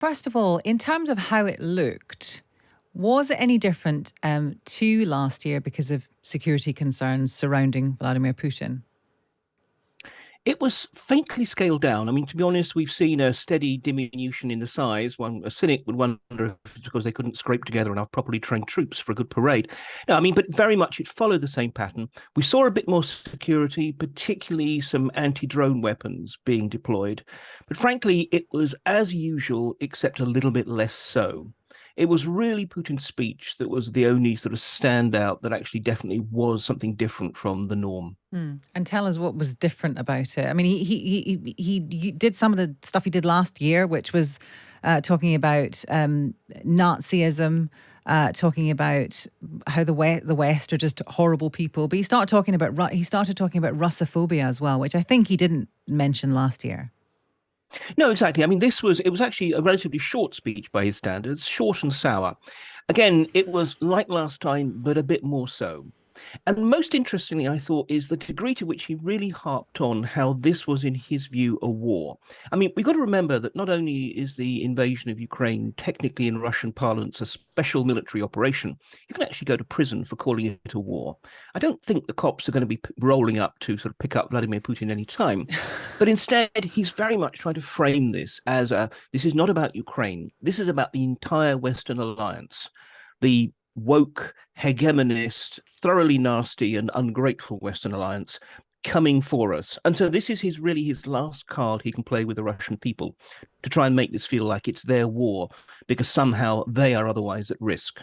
First of all, in terms of how it looked, was it any different to last year because of security concerns surrounding Vladimir Putin? It was faintly scaled down. I mean, to be honest, we've seen a steady diminution in the size. A cynic would wonder if it's because they couldn't scrape together enough properly trained troops for a good parade. No, I mean, but very much it followed the same pattern. We saw a bit more security, particularly some anti-drone weapons being deployed. But frankly, it was as usual, except a little bit less so. It was really Putin's speech that was the only sort of standout that actually definitely was something different from the norm. And tell us what was different about it. I mean, he did some of the stuff he did last year, which was talking about Nazism, talking about how the West are just horrible people. But he started talking about Russophobia as well, which I think he didn't mention last year. No, exactly. I mean, it was actually a relatively short speech by his standards, short and sour. Again, it was like last time, but a bit more so. And most interestingly, I thought, is the degree to which he really harped on how this was, in his view, a war. I mean, we've got to remember that not only is the invasion of Ukraine technically in Russian parlance a special military operation, you can actually go to prison for calling it a war. I don't think the cops are going to be rolling up to sort of pick up Vladimir Putin any time. But instead, he's very much trying to frame this as this is not about Ukraine. This is about the entire Western alliance. The woke, hegemonist, thoroughly nasty and ungrateful Western alliance coming for us. And so this is really his last card he can play with the Russian people to try and make this feel like it's their war because somehow they are otherwise at risk.